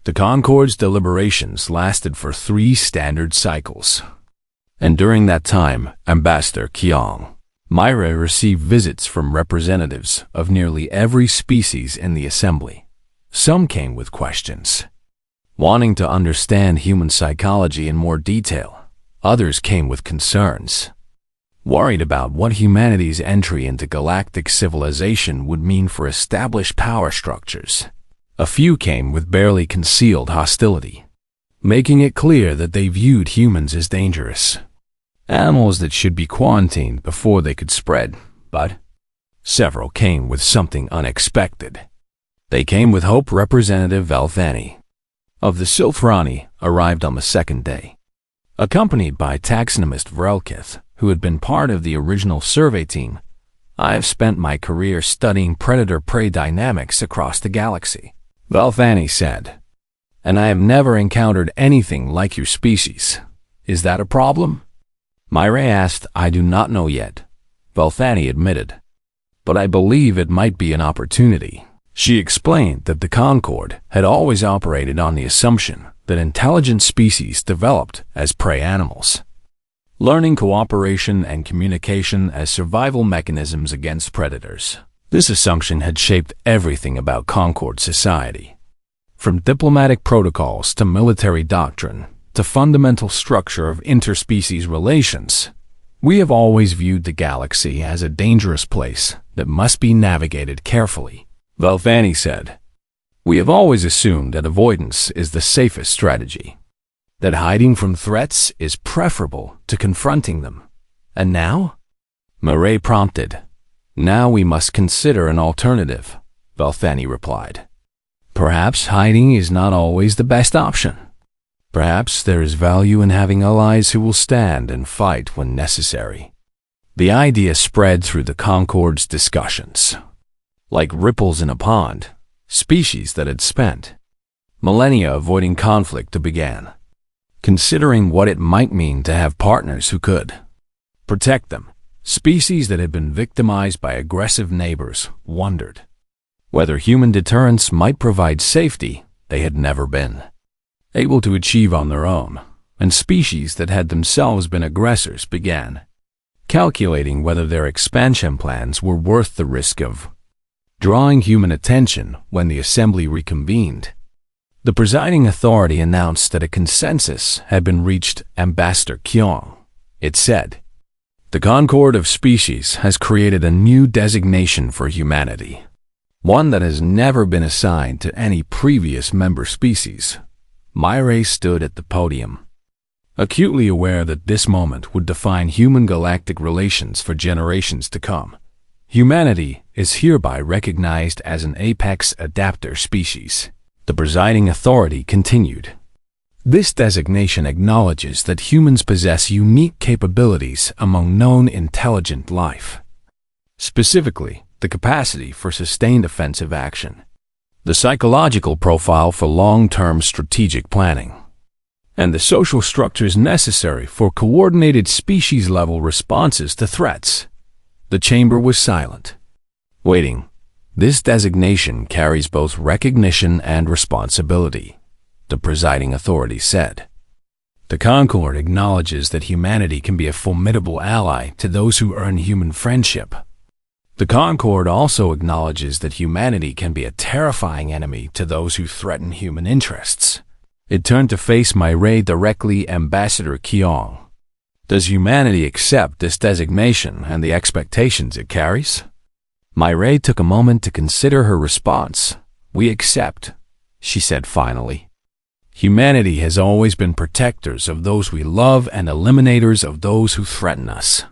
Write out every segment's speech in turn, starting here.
The Concorde's deliberations lasted for 3 standard cycles. And during that time, Ambassador Kyong Myra received visits from representatives of nearly every species in the assembly. Some came with questions, wanting to understand human psychology in more detail. Others came with concerns, worried about what humanity's entry into galactic civilization would mean for established power structures. A few came with barely concealed hostility, making it clear that they viewed humans as dangerous, animals that should be quarantined before they could spread. But several came with something unexpected. They came with hope. Representative Valvani of the Silthrani arrived on the second day, accompanied by taxonomist Vrelkith, who had been part of the original survey team. "I have spent my career studying predator-prey dynamics across the galaxy," Valvani said, "and I have never encountered anything like your species. Is that a problem?" Myra asked. "I do not know yet," Valvani admitted, "but I believe it might be an opportunity." She explained that the Concorde had always operated on the assumption that intelligent species developed as prey animals, learning cooperation and communication as survival mechanisms against predators. This assumption had shaped everything about Concorde society, from diplomatic protocols to military doctrine to fundamental structure of interspecies relations. "We have always viewed the galaxy as a dangerous place that must be navigated carefully," Valvani said. "We have always assumed that avoidance is the safest strategy, that hiding from threats is preferable to confronting them. And now?" Murray prompted. "Now we must consider an alternative," Valvani replied. "Perhaps hiding is not always the best option. Perhaps there is value in having allies who will stand and fight when necessary." The idea spread through the Concorde's discussions. Like ripples in a pond, species that had spent millennia avoiding conflict began considering what it might mean to have partners who could protect them. Species that had been victimized by aggressive neighbors wondered whether human deterrence might provide safety they had never been able to achieve on their own, and species that had themselves been aggressors began calculating whether their expansion plans were worth the risk of drawing human attention. When the assembly reconvened, the presiding authority announced that a consensus had been reached. Ambassador Kyong, it said, "The Concorde of Species has created a new designation for humanity, one that has never been assigned to any previous member species." Myra stood at the podium, acutely aware that this moment would define human galactic relations for generations to come. "Humanity is hereby recognized as an apex adapter species," the presiding authority continued. "This designation acknowledges that humans possess unique capabilities among known intelligent life, specifically the capacity for sustained offensive action, the psychological profile for long-term strategic planning, and the social structures necessary for coordinated species-level responses to threats." The chamber was silent, waiting. "This designation carries both recognition and responsibility," the presiding authority said. "The Concorde acknowledges that humanity can be a formidable ally to those who earn human friendship. The Concorde also acknowledges that humanity can be a terrifying enemy to those who threaten human interests." It turned to face Myra directly. "Ambassador Kyong, does humanity accept this designation and the expectations it carries?" Myra took a moment to consider her response. "We accept," she said finally. "Humanity has always been protectors of those we love and eliminators of those who threaten us.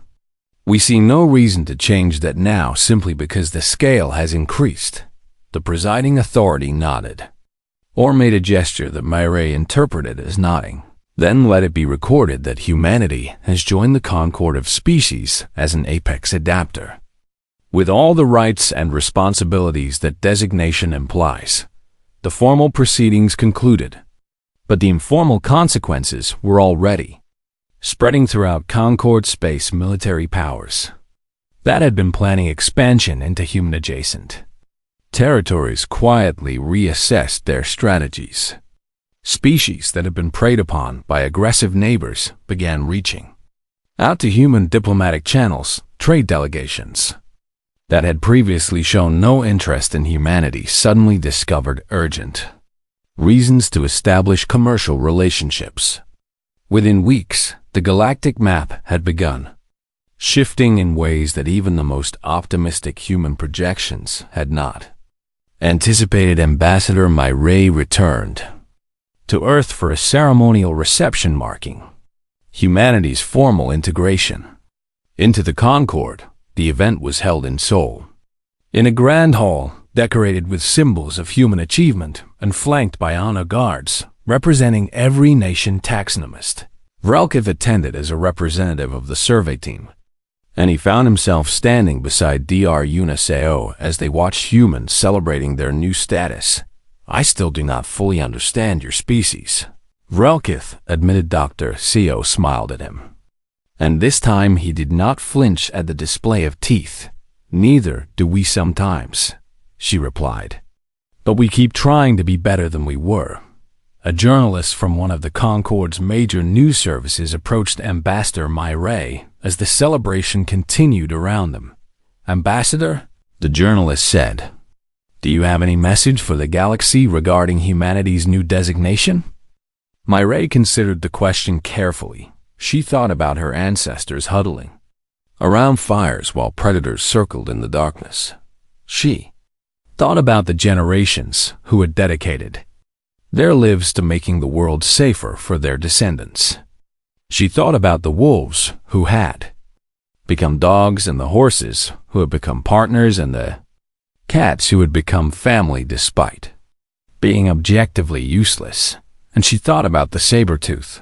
We see no reason to change that now simply because the scale has increased." The presiding authority nodded, or made a gesture that Myra interpreted as nodding. "Then let it be recorded that humanity has joined the Concorde of Species as an apex adapter, with all the rights and responsibilities that designation implies." The formal proceedings concluded, but the informal consequences were already spreading throughout Concorde space military powers that had been planning expansion into human-adjacent territories quietly reassessed their strategies. Species that had been preyed upon by aggressive neighbors began reaching out to human diplomatic channels. Trade delegations that had previously shown no interest in humanity suddenly discovered urgent reasons to establish commercial relationships. Within weeks, the galactic map had begun shifting in ways that even the most optimistic human projections had not anticipated. Ambassador Myray returned to Earth for a ceremonial reception marking humanity's formal integration into the Concord. The event was held in Seoul, in a grand hall decorated with symbols of human achievement and flanked by honor guards representing every nation taxonomist. Vrelkith attended as a representative of the survey team, and he found himself standing beside Dr. Uniseo as they watched humans celebrating their new status. "I still do not fully understand your species," Vrelkith admitted. Dr. Seo smiled at him, and this time he did not flinch at the display of teeth. "Neither do we sometimes," she replied. "But we keep trying to be better than we were." A journalist from one of the Concord's major news services approached Ambassador Myray as the celebration continued around them. "Ambassador," the journalist said, "do you have any message for the galaxy regarding humanity's new designation?" Myray considered the question carefully. She thought about her ancestors huddling around fires while predators circled in the darkness. She thought about the generations who had dedicated their lives to making the world safer for their descendants. She thought about the wolves who had become dogs and the horses who had become partners and the cats who had become family despite being objectively useless. And she thought about the saber-tooth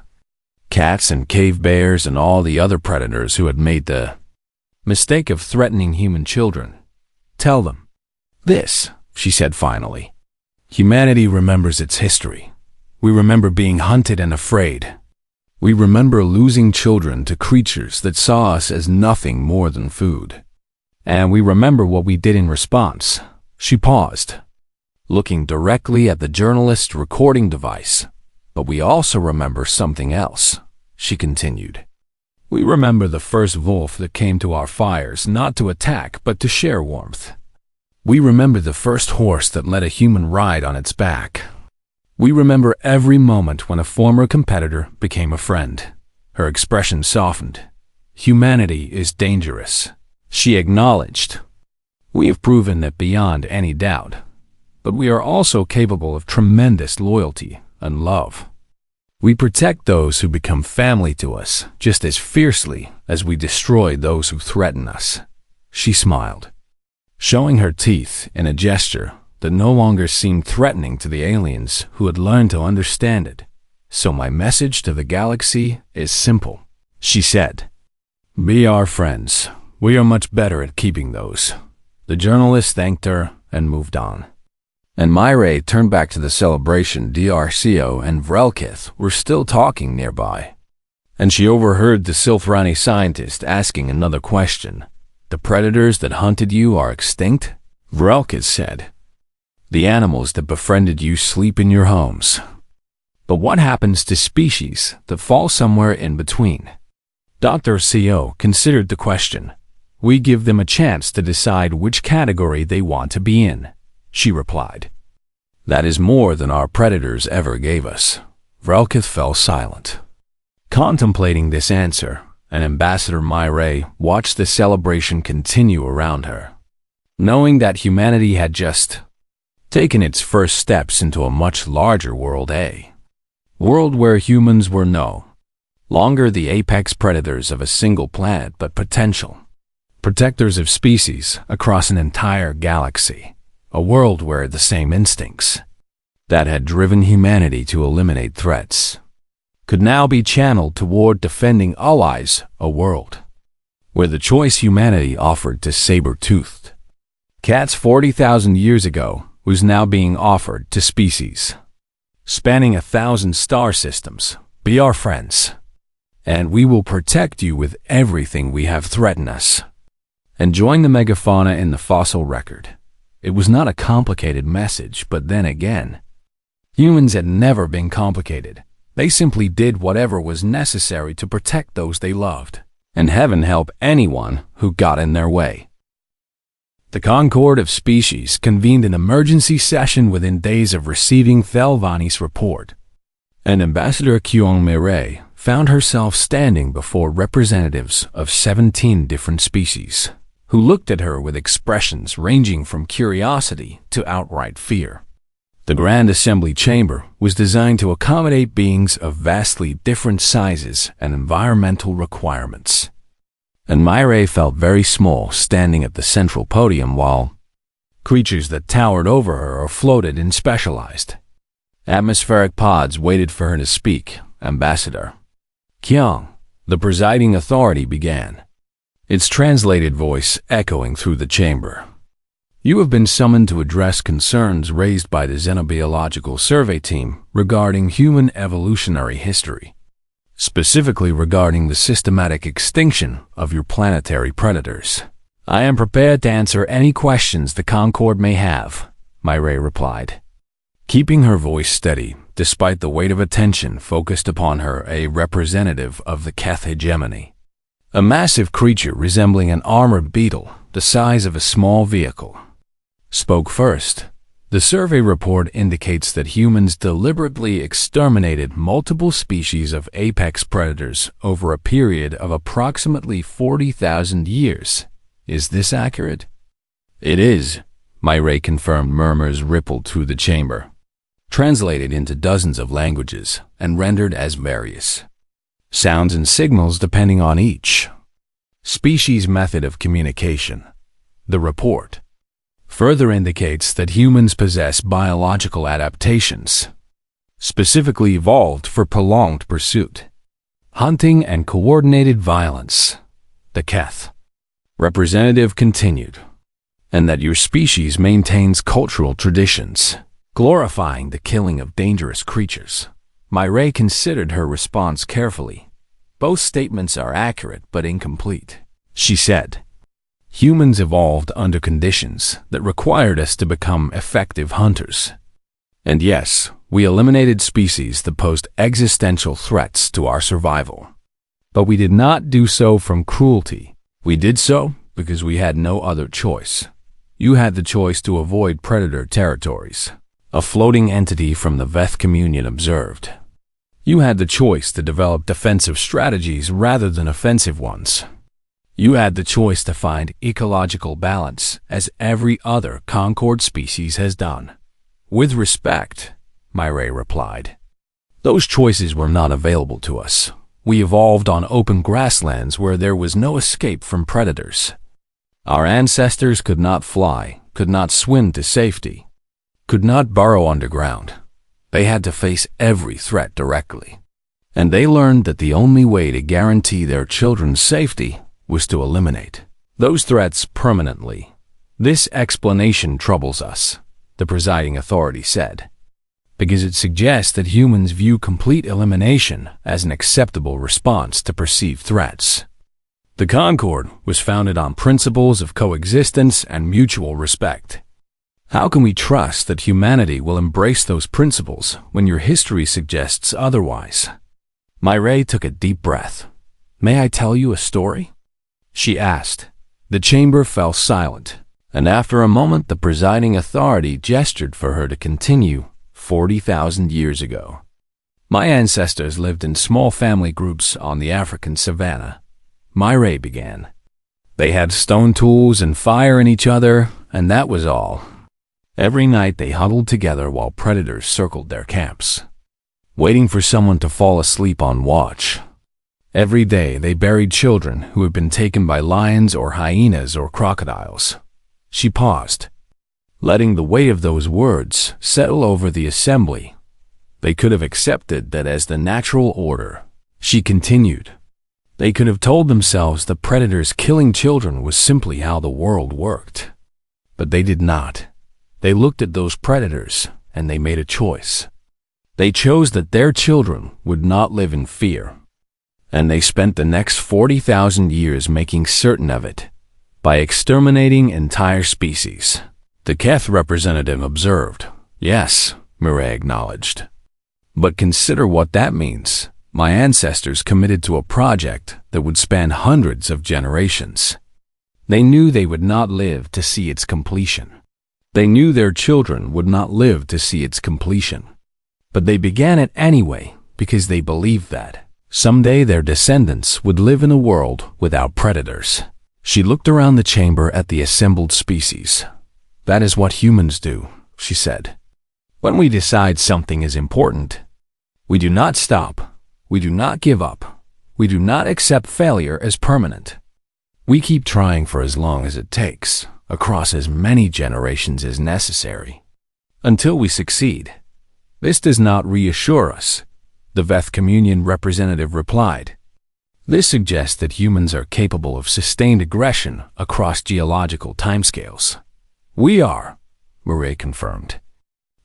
cats and cave bears and all the other predators who had made the mistake of threatening human children. "Tell them this," she said finally. "Humanity remembers its history. We remember being hunted and afraid. We remember losing children to creatures that saw us as nothing more than food. And we remember what we did in response." She paused, looking directly at the journalist's recording device. "But we also remember something else," she continued. "We remember the first wolf that came to our fires not to attack but to share warmth. We remember the first horse that let a human ride on its back. We remember every moment when a former competitor became a friend." Her expression softened. "Humanity is dangerous," she acknowledged. "We have proven that beyond any doubt. But we are also capable of tremendous loyalty and love. We protect those who become family to us just as fiercely as we destroy those who threaten us." She smiled, showing her teeth in a gesture that no longer seemed threatening to the aliens who had learned to understand it. "So my message to the galaxy is simple," she said. "Be our friends. We are much better at keeping those." The journalist thanked her and moved on. And Myray turned back to the celebration. Dr. and Vrelkith were still talking nearby, and she overheard the Silthrani scientist asking another question. "The predators that hunted you are extinct?" Vrelkith said. "The animals that befriended you sleep in your homes. But what happens to species that fall somewhere in between?" Dr. considered the question. "We give them a chance to decide which category they want to be in," she replied. "That is more than our predators ever gave us." Vrelkith fell silent, contemplating this answer, and Ambassador Myray watched the celebration continue around her, knowing that humanity had just taken its first steps into a much larger world, a world where humans were no longer the apex predators of a single planet but potential protectors of species across an entire galaxy. A world where the same instincts that had driven humanity to eliminate threats could now be channeled toward defending allies. A world where the choice humanity offered to saber-toothed cats 40,000 years ago was now being offered to species spanning 1,000 star systems. "Be our friends, and we will protect you with everything we have threatened us." And join the megafauna in the fossil record. It was not a complicated message, but then again, Humans had never been complicated. They simply did whatever was necessary to protect those they loved, and heaven help anyone who got in their way. The Concord of Species convened an emergency session within days of receiving Thelvani's report, and Ambassador Kyung Mireille found herself standing before representatives of 17 different species, who looked at her with expressions ranging from curiosity to outright fear. The Grand Assembly Chamber was designed to accommodate beings of vastly different sizes and environmental requirements, and Mireille felt very small standing at the central podium while creatures that towered over her or floated in specialized atmospheric pods waited for her to speak. Ambassador Kyung, the presiding authority, began, its translated voice echoing through the chamber. You have been summoned to address concerns raised by the Xenobiological Survey Team regarding human evolutionary history, specifically regarding the systematic extinction of your planetary predators. I am prepared to answer any questions the Concord may have, Mireille replied, keeping her voice steady despite the weight of attention focused upon her. A representative of the Keth hegemony, a massive creature resembling an armored beetle the size of a small vehicle, spoke first. The survey report indicates that humans deliberately exterminated multiple species of apex predators over a period of approximately 40,000 years. Is this accurate? It is, Mireille confirmed. Murmurs rippled through the chamber, translated into dozens of languages and rendered as various sounds and signals depending on each species' method of communication. The report further indicates that humans possess biological adaptations, specifically evolved for prolonged pursuit, hunting, and coordinated violence. The Keth representative continued, and that your species maintains cultural traditions, glorifying the killing of dangerous creatures. Mireille considered her response carefully. Both statements are accurate but incomplete, she said. Humans evolved under conditions that required us to become effective hunters. And yes, we eliminated species that posed existential threats to our survival. But we did not do so from cruelty. We did so because we had no other choice. You had the choice to avoid predator territories, a floating entity from the Veth communion observed. You had the choice to develop defensive strategies rather than offensive ones. You had the choice to find ecological balance, as every other Concord species has done. With respect, Mireille replied, those choices were not available to us. We evolved on open grasslands where there was no escape from predators. Our ancestors could not fly, could not swim to safety, could not burrow underground. They had to face every threat directly. And they learned that the only way to guarantee their children's safety was to eliminate those threats permanently. This explanation troubles us, the presiding authority said, because it suggests that humans view complete elimination as an acceptable response to perceived threats. The Concord was founded on principles of coexistence and mutual respect. How can we trust that humanity will embrace those principles when your history suggests otherwise? Mireille took a deep breath. May I tell you a story? She asked. The chamber fell silent, and after a moment the presiding authority gestured for her to continue. 40,000 years ago, my ancestors lived in small family groups on the African savanna. Mireille began. They had stone tools and fire in each other, and that was all. Every night they huddled together while predators circled their camps, waiting for someone to fall asleep on watch. Every day they buried children who had been taken by lions or hyenas or crocodiles. She paused, letting the weight of those words settle over the assembly. They could have accepted that as the natural order. She continued. They could have told themselves that predators killing children was simply how the world worked. But they did not. They looked at those predators and they made a choice. They chose that their children would not live in fear. And they spent the next 40,000 years making certain of it by exterminating entire species. The Keth representative observed. Yes, Mireille acknowledged. But consider what that means. My ancestors committed to a project that would span hundreds of generations. They knew they would not live to see its completion. They knew their children would not live to see its completion. But they began it anyway because they believed that someday their descendants would live in a world without predators. She looked around the chamber at the assembled species. That is what humans do, she said. When we decide something is important, we do not stop, we do not give up, we do not accept failure as permanent. We keep trying for as long as it takes, across as many generations as necessary, until we succeed. This does not reassure us, the Veth Communion representative replied. This suggests that humans are capable of sustained aggression across geological timescales. We are, Mireille confirmed.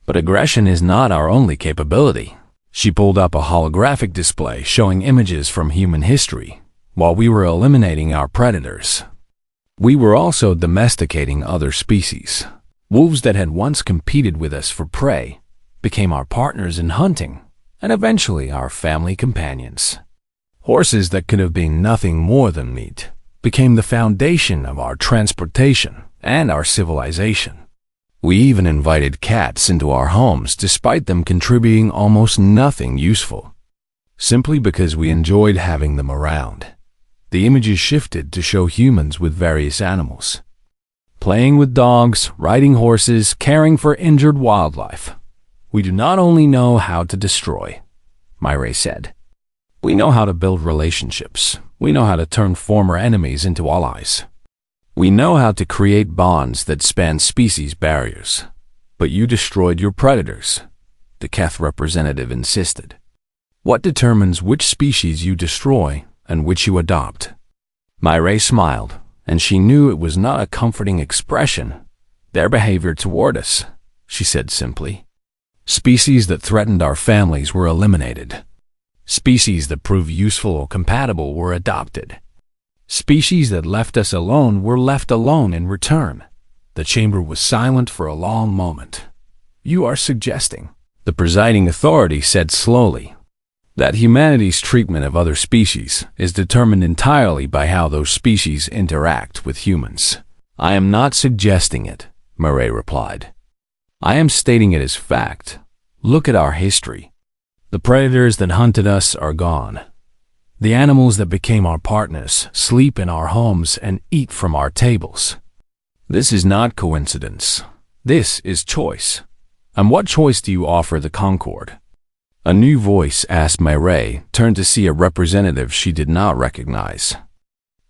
But aggression is not our only capability. She pulled up a holographic display showing images from human history, while we were eliminating our predators. We were also domesticating other species. Wolves that had once competed with us for prey became our partners in hunting, and eventually our family companions. Horses that could have been nothing more than meat became the foundation of our transportation and our civilization. We even invited cats into our homes despite them contributing almost nothing useful, simply because we enjoyed having them around. The images shifted to show humans with various animals. Playing with dogs, riding horses, caring for injured wildlife. We do not only know how to destroy, Mireille said. We know how to build relationships. We know how to turn former enemies into allies. We know how to create bonds that span species barriers. But you destroyed your predators, the Keth representative insisted. What determines which species you destroy and which you adopt? Mireille smiled, and she knew it was not a comforting expression. Their behavior toward us, she said simply. Species that threatened our families were eliminated. Species that proved useful or compatible were adopted. Species that left us alone were left alone in return. The chamber was silent for a long moment. You are suggesting, the presiding authority said slowly, that humanity's treatment of other species is determined entirely by how those species interact with humans. I am not suggesting it, Mireille replied. I am stating it as fact. Look at our history. The predators that hunted us are gone. The animals that became our partners sleep in our homes and eat from our tables. This is not coincidence. This is choice. And what choice do you offer the Concord? A new voice asked Mireille, turned to see a representative she did not recognize.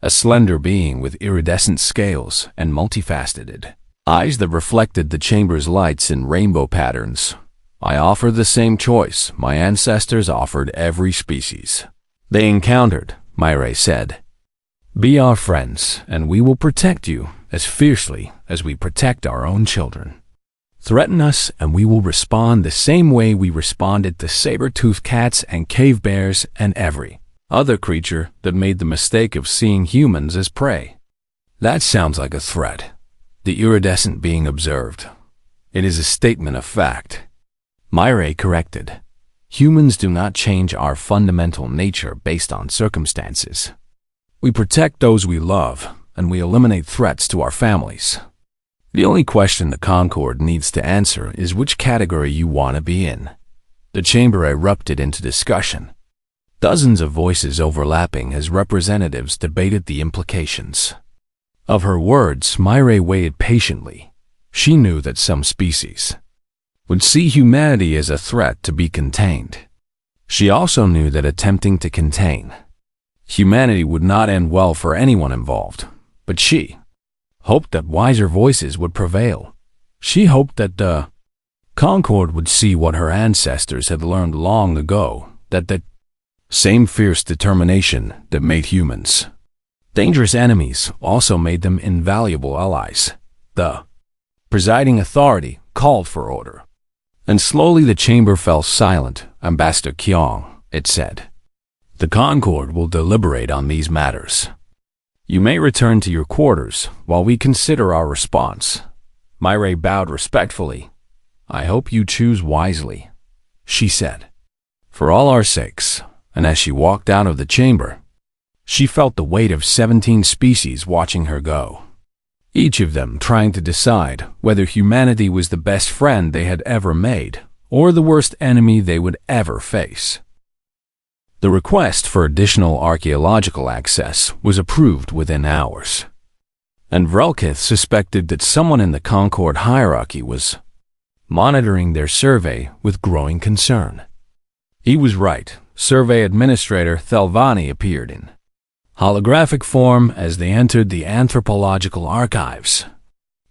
A slender being with iridescent scales and multifaceted eyes that reflected the chamber's lights in rainbow patterns. I offer the same choice my ancestors offered every species they encountered, Mireille said. Be our friends, and we will protect you as fiercely as we protect our own children. Threaten us, and we will respond the same way we responded to saber-toothed cats and cave bears and every other creature that made the mistake of seeing humans as prey. That sounds like a threat, the iridescent being observed. It is a statement of fact. Mireille corrected. Humans do not change our fundamental nature based on circumstances. We protect those we love, and we eliminate threats to our families. The only question the Concord needs to answer is which category you want to be in. The chamber erupted into discussion. Dozens of voices overlapping as representatives debated the implications. Of her words, Mireille waited patiently. She knew that some species would see humanity as a threat to be contained. She also knew that attempting to contain humanity would not end well for anyone involved, but she hoped that wiser voices would prevail. She hoped that the Concord would see what her ancestors had learned long ago, that the same fierce determination that made humans dangerous enemies also made them invaluable allies. The presiding authority called for order. And slowly the chamber fell silent. Ambassador Kyong, it said. The Concord will deliberate on these matters. You may return to your quarters while we consider our response. Mireille bowed respectfully. I hope you choose wisely, she said. For all our sakes. And as she walked out of the chamber, she felt the weight of 17 species watching her go, each of them trying to decide whether humanity was the best friend they had ever made or the worst enemy they would ever face. The request for additional archaeological access was approved within hours, and Vrelkith suspected that someone in the Concord hierarchy was monitoring their survey with growing concern. He was right. Survey Administrator Thelvani appeared in holographic form as they entered the anthropological archives,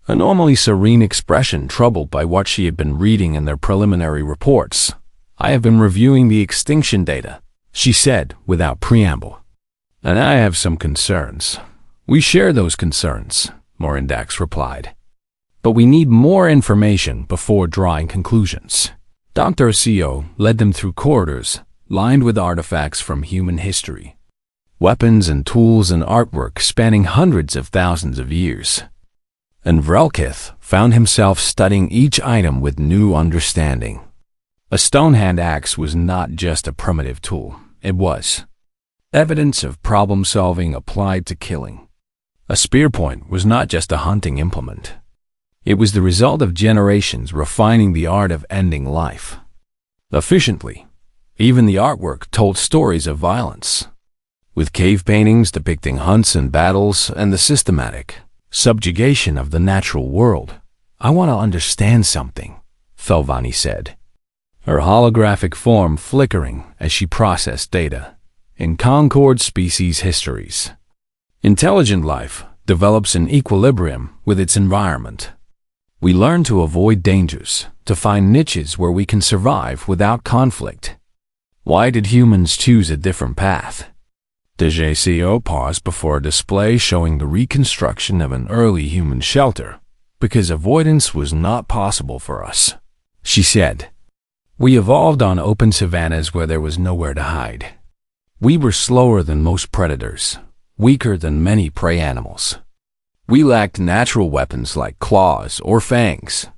a normally serene expression troubled by what she had been reading in their preliminary reports. I have been reviewing the extinction data, she said without preamble, and I have some concerns. We share those concerns, Morindax replied, but we need more information before drawing conclusions. Dr. Asio led them through corridors lined with artifacts from human history, weapons and tools and artwork spanning hundreds of thousands of years. And Vrelkith found himself studying each item with new understanding. A stone-hand axe was not just a primitive tool, it was evidence of problem-solving applied to killing. A spear point was not just a hunting implement. It was the result of generations refining the art of ending life efficiently. Even the artwork told stories of violence, with cave paintings depicting hunts and battles and the systematic subjugation of the natural world. I want to understand something, Thelvani said, her holographic form flickering as she processed data. In Concord species histories, intelligent life develops in equilibrium with its environment. We learn to avoid dangers, to find niches where we can survive without conflict. Why did humans choose a different path? The JCO paused before a display showing the reconstruction of an early human shelter. Because avoidance was not possible for us, she said. We evolved on open savannas where there was nowhere to hide. We were slower than most predators, weaker than many prey animals. We lacked natural weapons like claws or fangs.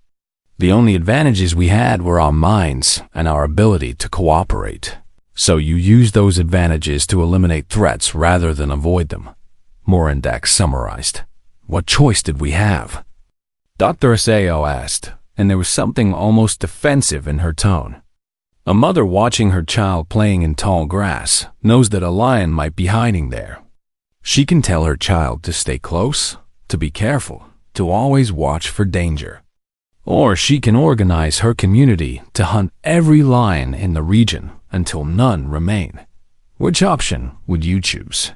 The only advantages we had were our minds and our ability to cooperate. So you used those advantages to eliminate threats rather than avoid them, Morindax summarized. What choice did we have? Dr. Aseo asked, and there was something almost defensive in her tone. A mother watching her child playing in tall grass knows that a lion might be hiding there. She can tell her child to stay close, to be careful, to always watch for danger. Or she can organize her community to hunt every lion in the region until none remain. Which option would you choose?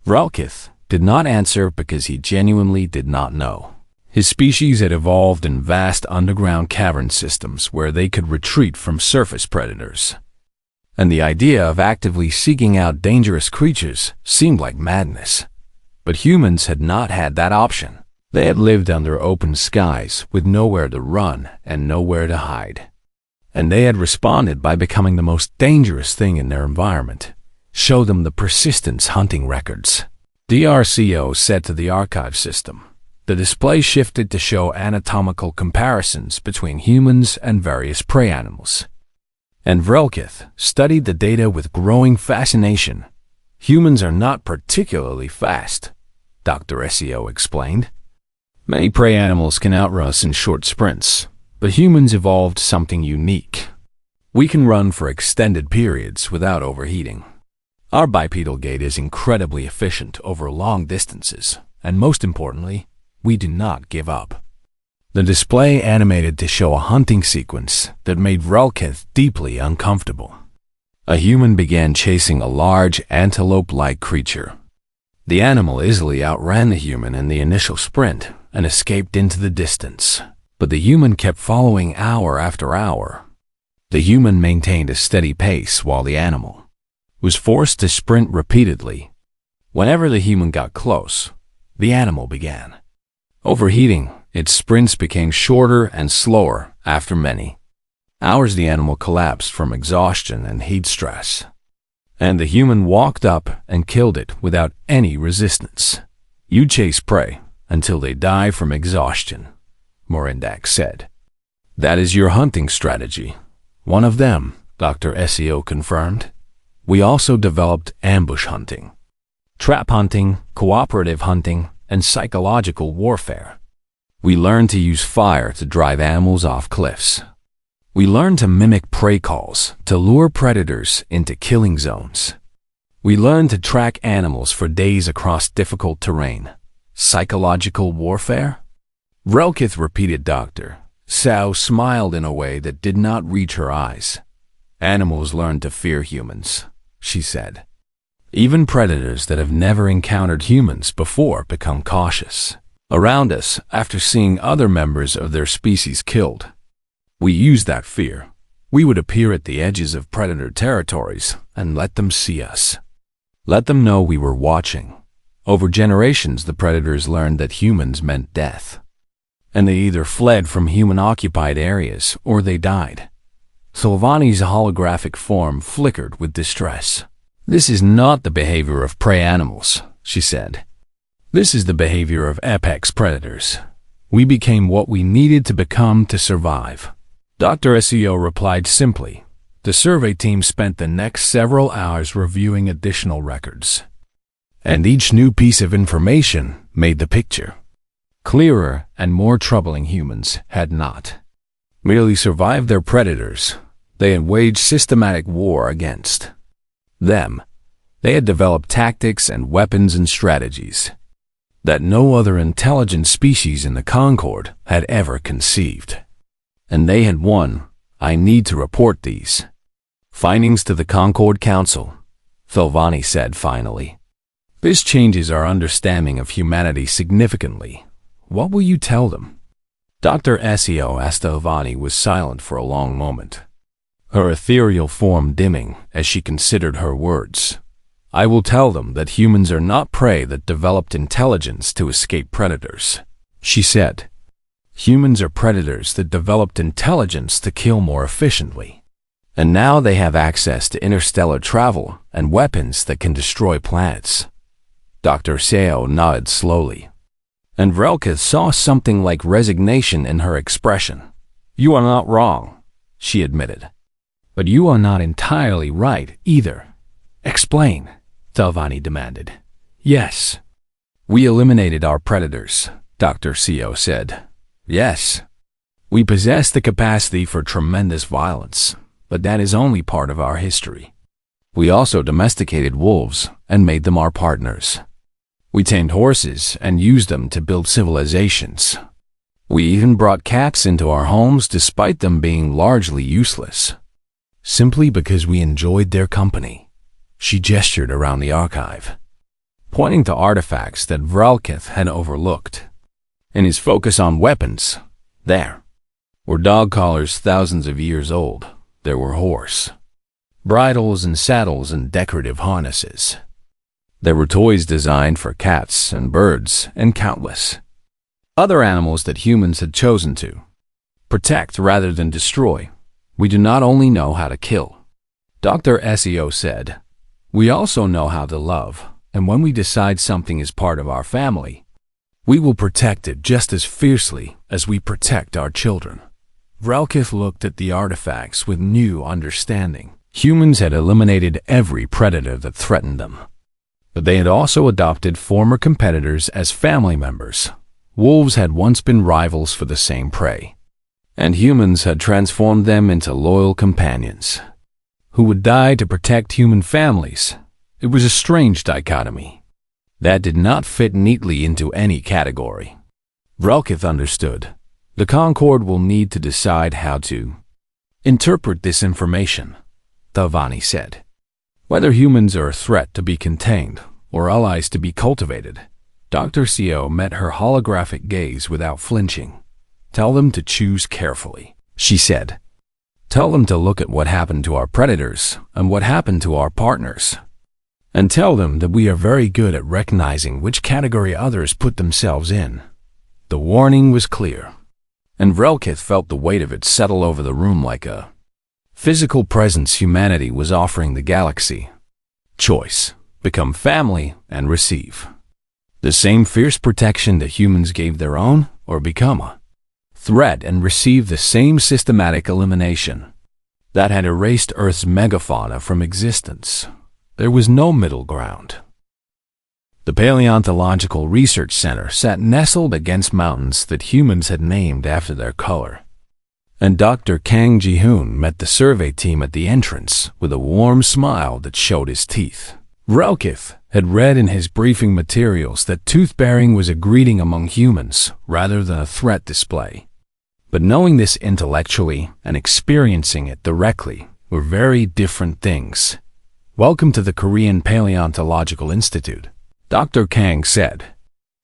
Vrelkith did not answer because he genuinely did not know. His species had evolved in vast underground cavern systems where they could retreat from surface predators. And the idea of actively seeking out dangerous creatures seemed like madness. But humans had not had that option. They had lived under open skies with nowhere to run and nowhere to hide. And they had responded by becoming the most dangerous thing in their environment. Show them the persistence hunting records, DRCO said to the archive system. The display shifted to show anatomical comparisons between humans and various prey animals. And Vrelkith studied the data with growing fascination. Humans are not particularly fast, Dr. Esio explained. Many prey animals can outrun us in short sprints, but humans evolved something unique. We can run for extended periods without overheating. Our bipedal gait is incredibly efficient over long distances, and most importantly, we do not give up. The display animated to show a hunting sequence that made Vrelkith deeply uncomfortable. A human began chasing a large antelope-like creature. The animal easily outran the human in the initial sprint and escaped into the distance, but the human kept following hour after hour. The human maintained a steady pace while the animal was forced to sprint repeatedly. Whenever the human got close, the animal began overheating. Its sprints became shorter and slower after many hours. The animal collapsed from exhaustion and heat stress, and the human walked up and killed it without any resistance. You chase prey until they die from exhaustion, Morindax said. That is your hunting strategy. One of them, Dr. SEO confirmed. We also developed ambush hunting, trap hunting, cooperative hunting, and psychological warfare. We learned to use fire to drive animals off cliffs. We learned to mimic prey calls to lure predators into killing zones. We learned to track animals for days across difficult terrain. Psychological warfare? Relkith repeated. Dr. Sao smiled in a way that did not reach her eyes. Animals learn to fear humans, she said. Even predators that have never encountered humans before become cautious around us after seeing other members of their species killed. We use that fear. We would appear at the edges of predator territories and let them see us. Let them know we were watching. Over generations, the predators learned that humans meant death, and they either fled from human-occupied areas or they died. Sylvani's holographic form flickered with distress. This is not the behavior of prey animals, she said. This is the behavior of apex predators. We became what we needed to become to survive. Dr. SEO replied simply. The survey team spent the next several hours reviewing additional records, and each new piece of information made the picture clearer and more troubling. Humans had not merely survived their predators, they had waged systematic war against them. They had developed tactics and weapons and strategies that no other intelligent species in the Concord had ever conceived. And they had won. I need to report these findings to the Concord Council, Sylvani said finally. This changes our understanding of humanity significantly. What will you tell them? Dr. SEO asked. Sylvani was silent for a long moment, her ethereal form dimming as she considered her words. I will tell them that humans are not prey that developed intelligence to escape predators, she said. Humans are predators that developed intelligence to kill more efficiently. And now they have access to interstellar travel and weapons that can destroy planets. Dr. Seo nodded slowly, and Vrelka saw something like resignation in her expression. You are not wrong, she admitted. But you are not entirely right either. Explain, Sylvani demanded. Yes. We eliminated our predators, Dr. Seo said. Yes, we possess the capacity for tremendous violence, but that is only part of our history. We also domesticated wolves and made them our partners. We tamed horses and used them to build civilizations. We even brought cats into our homes despite them being largely useless, simply because we enjoyed their company. She gestured around the archive, pointing to artifacts that Vralkith had overlooked. In his focus on weapons, there were dog collars thousands of years old. There were horse bridles and saddles and decorative harnesses. There were toys designed for cats and birds and countless other animals that humans had chosen to protect rather than destroy. We do not only know how to kill, Dr. SEO said. We also know how to love, and when we decide something is part of our family, we will protect it just as fiercely as we protect our children. Vralkith looked at the artifacts with new understanding. Humans had eliminated every predator that threatened them, but they had also adopted former competitors as family members. Wolves had once been rivals for the same prey, and humans had transformed them into loyal companions who would die to protect human families. It was a strange dichotomy that did not fit neatly into any category. Vralkith understood. The Concord will need to decide how to interpret this information, Thavani said. Whether humans are a threat to be contained or allies to be cultivated. Dr. Seo met her holographic gaze without flinching. Tell them to choose carefully, she said. Tell them to look at what happened to our predators and what happened to our partners. And tell them that we are very good at recognizing which category others put themselves in. The warning was clear, and Vrelkith felt the weight of it settle over the room like a physical presence humanity was offering the galaxy. Choice, become family, and receive the same fierce protection that humans gave their own, or become a threat and receive the same systematic elimination that had erased Earth's megafauna from existence. There was no middle ground. The Paleontological Research Center sat nestled against mountains that humans had named after their color. And Dr. Kang Ji-hoon met the survey team at the entrance with a warm smile that showed his teeth. Relkith had read in his briefing materials that tooth-bearing was a greeting among humans rather than a threat display. But knowing this intellectually and experiencing it directly were very different things. "Welcome to the Korean Paleontological Institute," Dr. Kang said,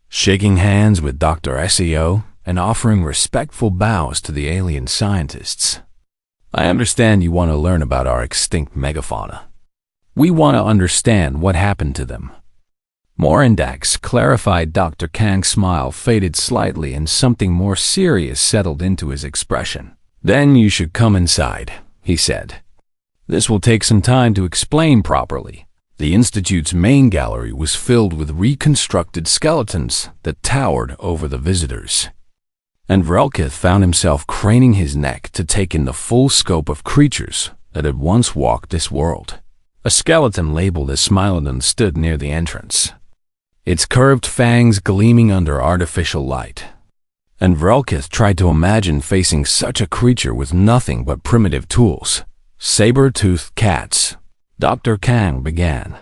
shaking hands with Dr. Seo and offering respectful bows to the alien scientists. "I understand you want to learn about our extinct megafauna. We want to understand what happened to them." Morindax clarified. Dr. Kang's smile faded slightly and something more serious settled into his expression. "Then you should come inside," he said. "This will take some time to explain properly." The Institute's main gallery was filled with reconstructed skeletons that towered over the visitors. And Vrelkith found himself craning his neck to take in the full scope of creatures that had once walked this world. A skeleton labeled as Smilodon stood near the entrance, its curved fangs gleaming under artificial light. And Vrelkith tried to imagine facing such a creature with nothing but primitive tools. "Saber-toothed cats," Dr. Kang began.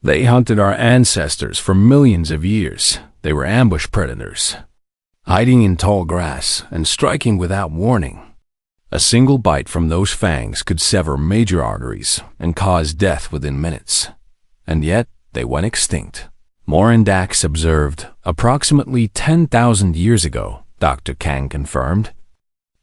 "They hunted our ancestors for millions of years. They were ambush predators, hiding in tall grass and striking without warning. A single bite from those fangs could sever major arteries and cause death within minutes. And yet, they went extinct." Morindax observed. "Approximately 10,000 years ago," Dr. Kang confirmed.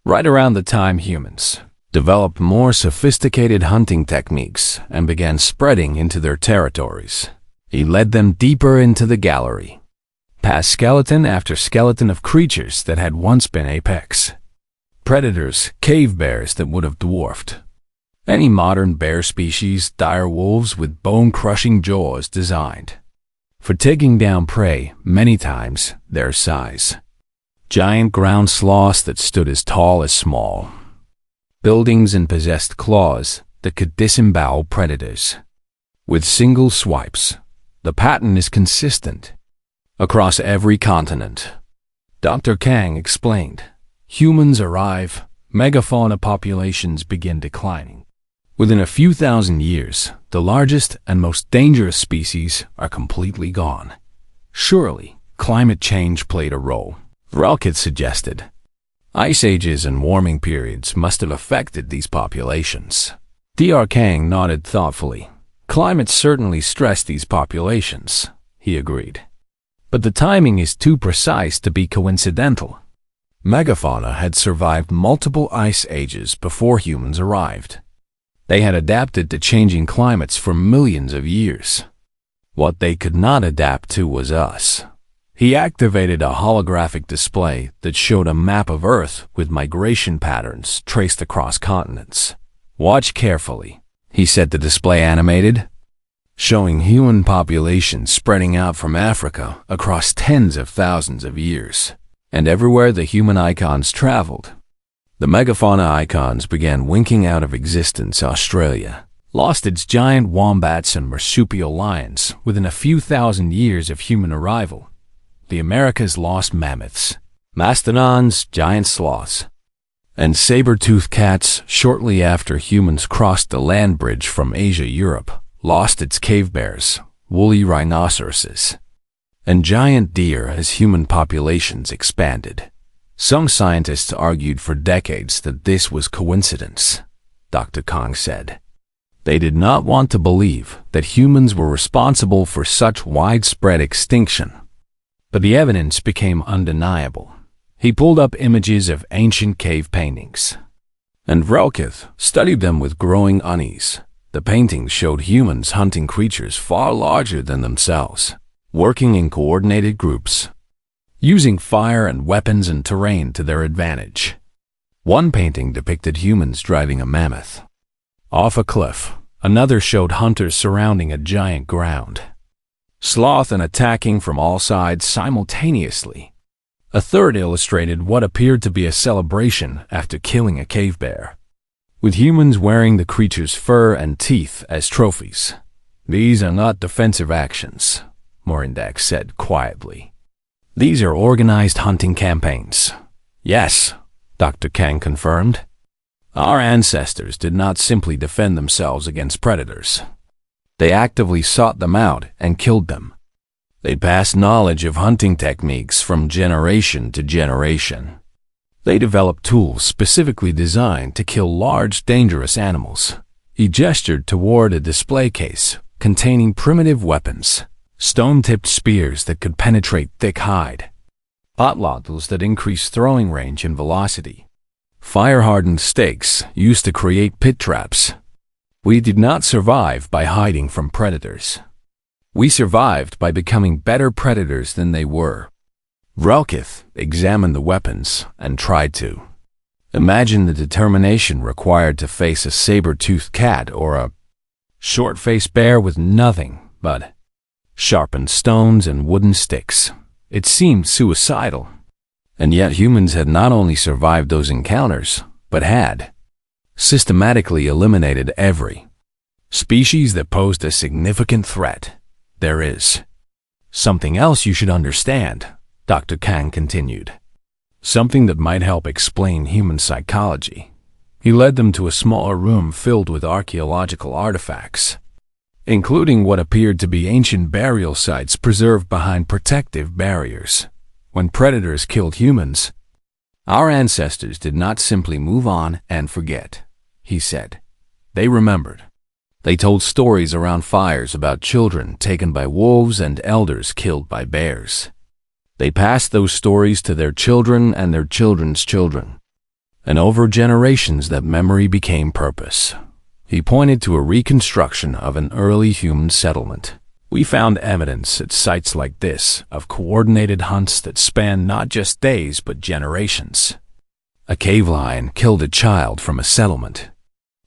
"Right around the time humans developed more sophisticated hunting techniques and began spreading into their territories." He led them deeper into the gallery, past skeleton after skeleton of creatures that had once been apex predators, cave bears that would have dwarfed any modern bear species, dire wolves with bone-crushing jaws designed for taking down prey many times their size, giant ground sloths that stood as tall as small buildings and possessed claws that could disembowel predators with single swipes. The pattern is consistent across every continent. Dr. Kang explained. Humans arrive, megafauna populations begin declining. Within a few thousand years, the largest and most dangerous species are completely gone. Surely, climate change played a role, Vrelkith suggested. Ice ages and warming periods must have affected these populations. Dr. Kang nodded thoughtfully. "Climate certainly stressed these populations," he agreed. "But the timing is too precise to be coincidental." Megafauna had survived multiple ice ages before humans arrived. They had adapted to changing climates for millions of years. What they could not adapt to was us. He activated a holographic display that showed a map of Earth with migration patterns traced across continents. "Watch carefully," he said. The display animated, showing human populations spreading out from Africa across tens of thousands of years. And everywhere the human icons traveled, the megafauna icons began winking out of existence. Australia lost its giant wombats and marsupial lions within a few thousand years of human arrival. The Americas lost mammoths, mastodons, giant sloths, and saber-toothed cats shortly after humans crossed the land bridge from Asia. Europe lost its cave bears, woolly rhinoceroses, and giant deer as human populations expanded. Some scientists argued for decades that this was coincidence, Dr. Kang said. They did not want to believe that humans were responsible for such widespread extinction. But the evidence became undeniable. He pulled up images of ancient cave paintings, and Vrelkith studied them with growing unease. The paintings showed humans hunting creatures far larger than themselves, working in coordinated groups, using fire and weapons and terrain to their advantage. One painting depicted humans driving a mammoth off a cliff. Another showed hunters surrounding a giant ground sloth and attacking from all sides simultaneously. A third illustrated what appeared to be a celebration after killing a cave bear, with humans wearing the creature's fur and teeth as trophies. "These are not defensive actions," Morindak said quietly. "These are organized hunting campaigns." "Yes," Dr. Kang confirmed. "Our ancestors did not simply defend themselves against predators. They actively sought them out and killed them. They passed knowledge of hunting techniques from generation to generation. They developed tools specifically designed to kill large, dangerous animals." He gestured toward a display case containing primitive weapons, stone-tipped spears that could penetrate thick hide, atlatls that increase throwing range and velocity, fire-hardened stakes used to create pit traps. We did not survive by hiding from predators. We survived by becoming better predators than they were. Relkith examined the weapons and tried to imagine the determination required to face a saber-toothed cat or a short-faced bear with nothing but sharpened stones and wooden sticks. It seemed suicidal. And yet humans had not only survived those encounters, but had systematically eliminated every species that posed a significant threat. "There is something else you should understand," Dr. Kang continued. "Something that might help explain human psychology." He led them to a smaller room filled with archaeological artifacts, including what appeared to be ancient burial sites preserved behind protective barriers. When predators killed humans, our ancestors did not simply move on and forget, he said. They remembered. They told stories around fires about children taken by wolves and elders killed by bears. They passed those stories to their children and their children's children. And over generations that memory became purpose. He pointed to a reconstruction of an early human settlement. "We found evidence at sites like this of coordinated hunts that spanned not just days but generations. A cave lion killed a child from a settlement,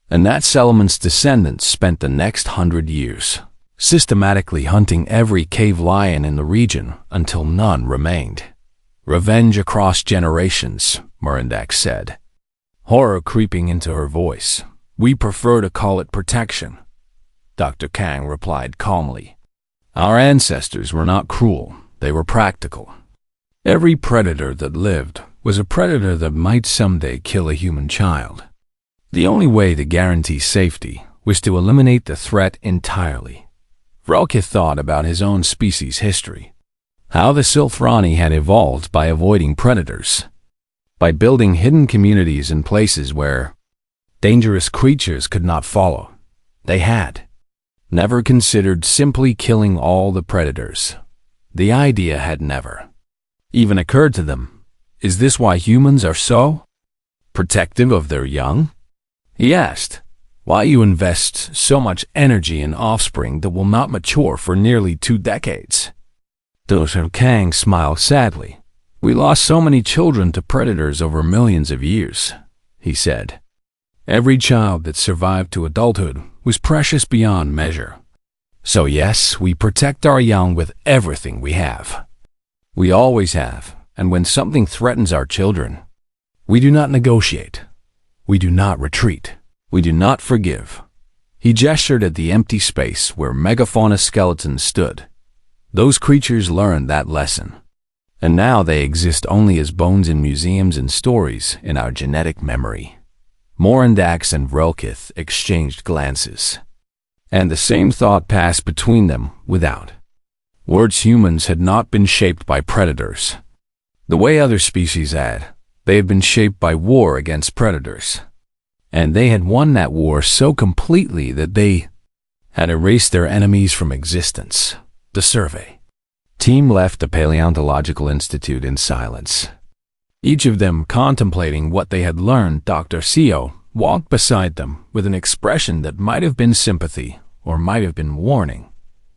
and that settlement's descendants spent the next 100 years systematically hunting every cave lion in the region until none remained. Revenge across generations," Morindak said, horror creeping into her voice. "We prefer to call it protection," Dr. Kang replied calmly. "Our ancestors were not cruel, they were practical. Every predator that lived was a predator that might someday kill a human child. The only way to guarantee safety was to eliminate the threat entirely." Relkith thought about his own species' history, how the Silthrani had evolved by avoiding predators, by building hidden communities in places where dangerous creatures could not follow. They had never considered simply killing all the predators. The idea had never even occurred to them. "Is this why humans are so protective of their young?" he asked. "Why you invest so much energy in offspring that will not mature for nearly 2 decades? Dr. Kang smiled sadly. "We lost so many children to predators over millions of years," he said. "Every child that survived to adulthood was precious beyond measure. So yes, we protect our young with everything we have. We always have, and when something threatens our children, we do not negotiate. We do not retreat. We do not forgive." He gestured at the empty space where megafauna skeletons stood. Those creatures learned that lesson, and now they exist only as bones in museums and stories in our genetic memory. Morindax and Relkith exchanged glances, and the same thought passed between them without words. Humans had not been shaped by predators the way other species had. They had been shaped by war against predators, and they had won that war so completely that they had erased their enemies from existence. The survey team left the Paleontological Institute in silence, each of them contemplating what they had learned. Dr. Seo walked beside them with an expression that might have been sympathy or might have been warning.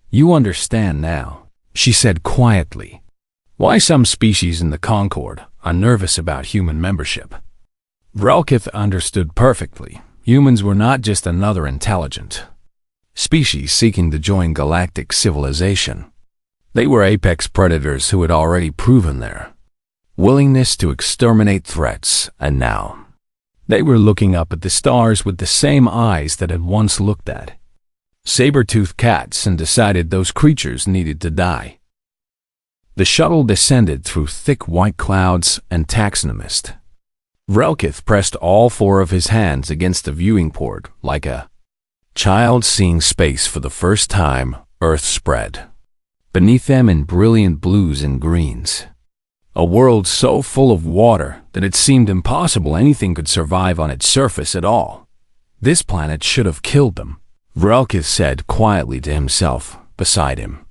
"You understand now," she said quietly, "why some species in the Concord are nervous about human membership." Relkith understood perfectly. Humans were not just another intelligent species seeking to join galactic civilization. They were apex predators who had already proven their willingness to exterminate threats, and now they were looking up at the stars with the same eyes that had once looked at saber-toothed cats and decided those creatures needed to die. The shuttle descended through thick white clouds and taxonomist. Relkith pressed all four of his hands against the viewing port like a child seeing space for the first time. Earth spread beneath them in brilliant blues and greens. A world so full of water that it seemed impossible anything could survive on its surface at all. This planet should have killed them, Relkith said quietly to himself beside him.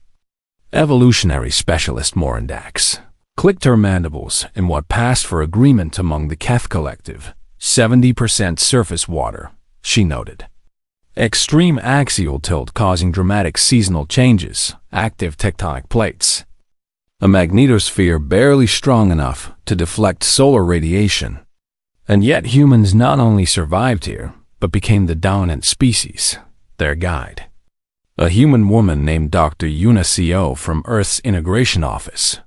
Evolutionary specialist Morindax clicked her mandibles in what passed for agreement among the Keth collective. 70% surface water, she noted. Extreme axial tilt causing dramatic seasonal changes, active tectonic plates. A magnetosphere barely strong enough to deflect solar radiation. And yet humans not only survived here, but became the dominant species, their guide. A human woman named Dr. Yuna Co. from Earth's integration office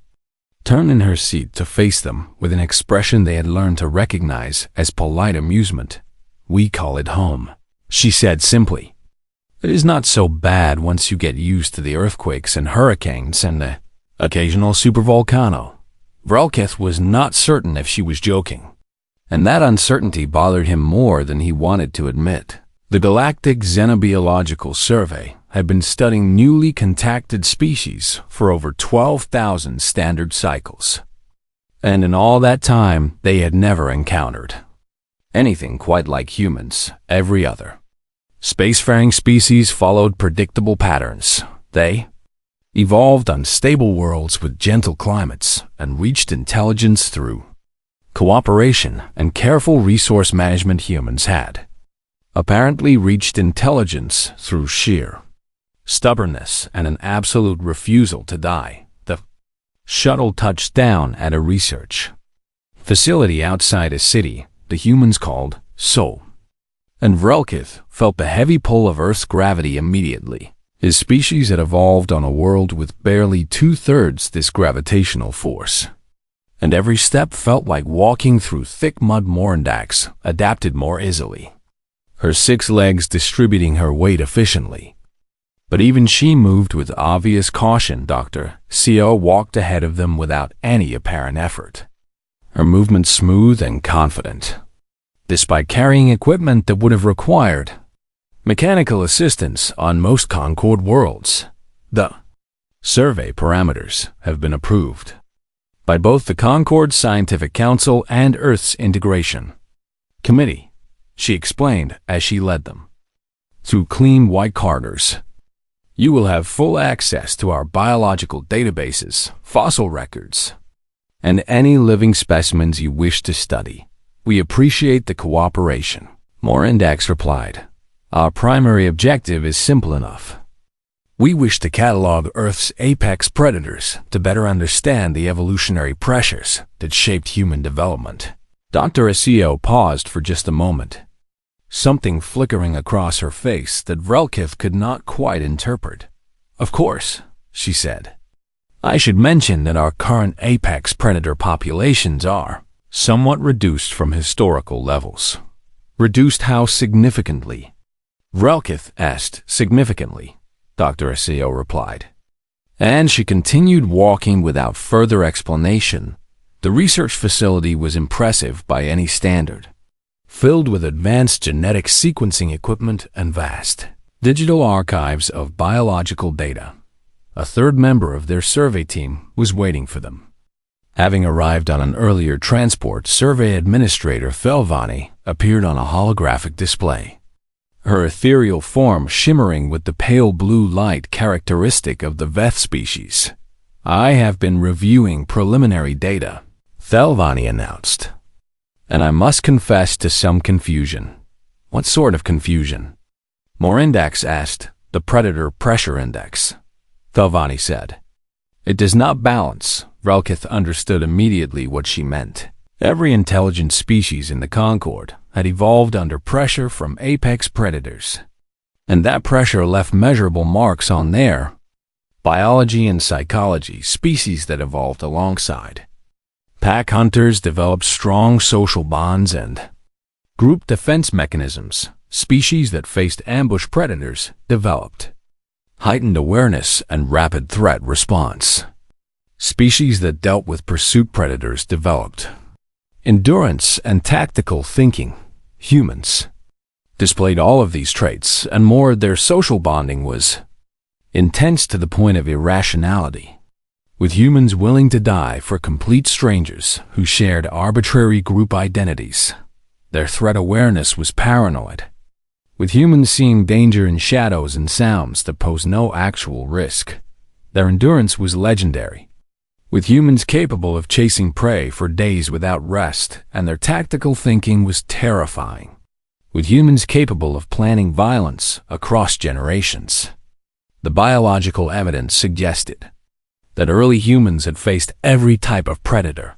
turned in her seat to face them with an expression they had learned to recognize as polite amusement. "We call it home," she said simply. "It is not so bad once you get used to the earthquakes and hurricanes and the occasional supervolcano." Relkith was not certain if she was joking, and that uncertainty bothered him more than he wanted to admit. The Galactic Xenobiological Survey had been studying newly contacted species for over 12,000 standard cycles, and in all that time they had never encountered anything quite like humans. Every other spacefaring species followed predictable patterns. They evolved on stable worlds with gentle climates and reached intelligence through cooperation and careful resource management. Humans had apparently reached intelligence through sheer stubbornness and an absolute refusal to die. The shuttle touched down at a research facility outside a city the humans called Sol, and Relkith felt the heavy pull of Earth's gravity immediately. His species had evolved on a world with barely 2/3 this gravitational force, and every step felt like walking through thick mud. Morindax adapted more easily, her 6 legs distributing her weight efficiently. But even she moved with obvious caution. Dr. Co. walked ahead of them without any apparent effort, her movements smooth and confident, despite carrying equipment that would have required mechanical assistance on most Concord worlds. The survey parameters have been approved by both the Concord Scientific Council and Earth's Integration Committee, she explained as she led them through clean white corridors. You will have full access to our biological databases, fossil records, and any living specimens you wish to study. We appreciate the cooperation, Morindax replied. Our primary objective is simple enough. We wish to catalog Earth's apex predators to better understand the evolutionary pressures that shaped human development. Dr. Co. paused for just a moment, something flickering across her face that Relkith could not quite interpret. Of course, she said. I should mention that our current apex predator populations are somewhat reduced from historical levels. Reduced how significantly? Relkith asked. Significantly, Dr. Co. replied. And she continued walking without further explanation. The research facility was impressive by any standard, filled with advanced genetic sequencing equipment and vast digital archives of biological data. A third member of their survey team was waiting for them. Having arrived on an earlier transport, Survey Administrator Thelvani appeared on a holographic display, her ethereal form shimmering with the pale blue light characteristic of the Veth species. I have been reviewing preliminary data, Thelvani announced, and I must confess to some confusion. What sort of confusion? Morindax asked. The Predator Pressure Index, Thelvani said. It does not balance. Relkith understood immediately what she meant. Every intelligent species in the Concord had evolved under pressure from apex predators, and that pressure left measurable marks on their biology and psychology. Species that evolved alongside Pack hunters developed strong social bonds and group defense mechanisms. Species that faced ambush predators developed heightened awareness and rapid threat response. Species that dealt with pursuit predators developed endurance and tactical thinking. Humans displayed all of these traits and more. Their social bonding was intense to the point of irrationality, with humans willing to die for complete strangers who shared arbitrary group identities. Their threat awareness was paranoid, with humans seeing danger in shadows and sounds that pose no actual risk. Their endurance was legendary, with humans capable of chasing prey for days without rest, and their tactical thinking was terrifying, with humans capable of planning violence across generations. The biological evidence suggested that early humans had faced every type of predator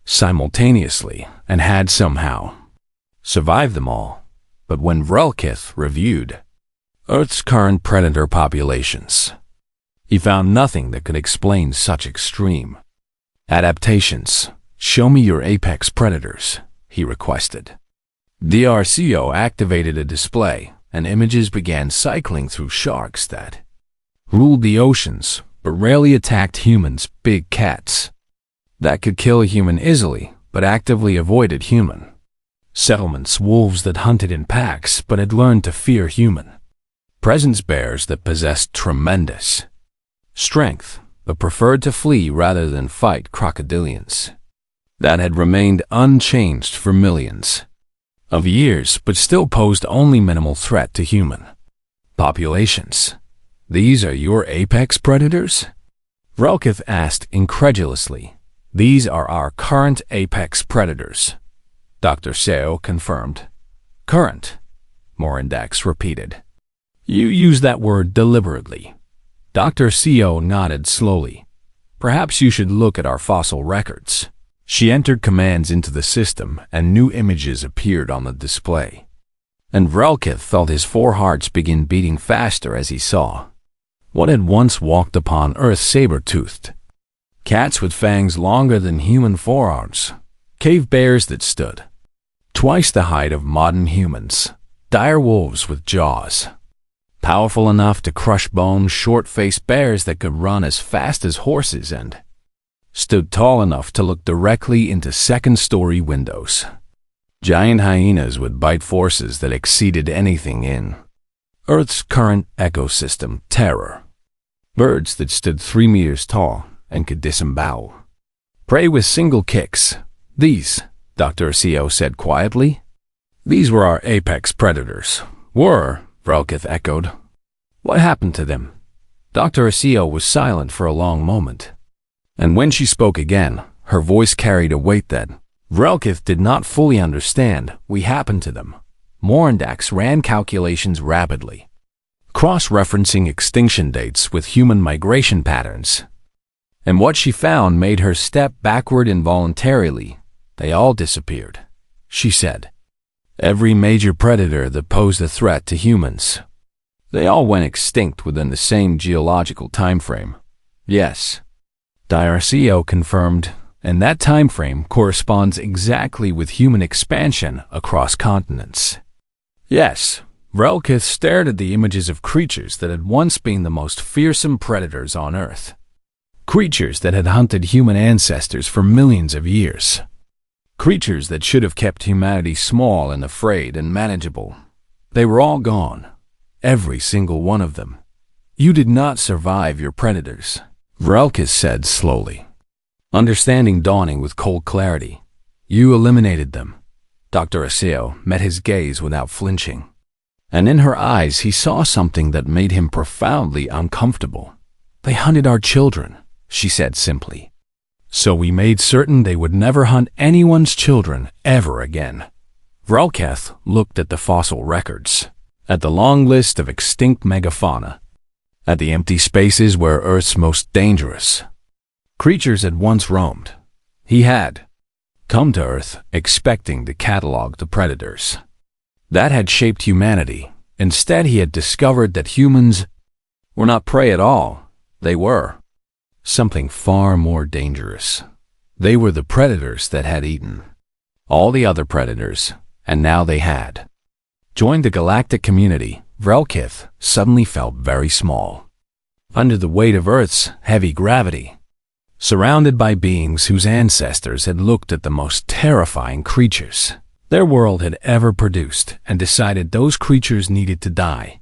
simultaneously and had somehow survived them all. But when Vrelkith reviewed Earth's current predator populations, he found nothing that could explain such extreme adaptations. "Show me your apex predators," he requested. The RCO activated a display, and images began cycling through sharks that ruled the oceans but rarely attacked humans. Big cats that could kill a human easily but actively avoided human settlements. Wolves that hunted in packs but had learned to fear human presence. Bears that possessed tremendous strength but preferred to flee rather than fight. Crocodilians that had remained unchanged for millions of years but still posed only minimal threat to human populations. "These are your apex predators?" Vrelkith asked incredulously. "These are our current apex predators," Dr. Seo confirmed. "Current," Morindax repeated. "You use that word deliberately." Dr. Seo nodded slowly. "Perhaps you should look at our fossil records." She entered commands into the system, and new images appeared on the display. And Vrelkith felt his four hearts begin beating faster as he saw what had once walked upon Earth: saber-toothed cats with fangs longer than human forearms, cave bears that stood twice the height of modern humans, dire wolves with jaws powerful enough to crush bones, short-faced bears that could run as fast as horses and stood tall enough to look directly into second-story windows, giant hyenas with bite forces that exceeded anything in Earth's current ecosystem. Terror, birds that stood 3 meters tall and could disembowel prey with single kicks. "These," Dr. Seo said quietly, "these were our apex predators." "Were?" Vrelkith echoed. "What happened to them?" Dr. Seo was silent for a long moment, and when she spoke again, her voice carried a weight that Vrelkith did not fully understand. "We happened to them." Morindax ran calculations rapidly, cross-referencing extinction dates with human migration patterns, and what she found made her step backward involuntarily. "They all disappeared," she said. "Every major predator that posed a threat to humans. They all went extinct within the same geological time frame." "Yes," Diarcio confirmed, "and that time frame corresponds exactly with human expansion across continents." "Yes." Vrelkith stared at the images of creatures that had once been the most fearsome predators on Earth, creatures that had hunted human ancestors for millions of years, creatures that should have kept humanity small and afraid and manageable. They were all gone, every single one of them. "You did not survive your predators," Vrelkith said slowly, understanding dawning with cold clarity. "You eliminated them." Dr. Aseo met his gaze without flinching, and in her eyes he saw something that made him profoundly uncomfortable. "They hunted our children," she said simply. "So we made certain they would never hunt anyone's children ever again." Vrelkith looked at the fossil records, at the long list of extinct megafauna, at the empty spaces where Earth's most dangerous creatures had once roamed. He had come to Earth expecting to catalog the predators that had shaped humanity. Instead, he had discovered that humans were not prey at all. They were something far more dangerous. They were the predators that had eaten all the other predators, and now they had joined the galactic community. Vrelkith suddenly felt very small under the weight of Earth's heavy gravity, surrounded by beings whose ancestors had looked at the most terrifying creatures their world had ever produced and decided those creatures needed to die.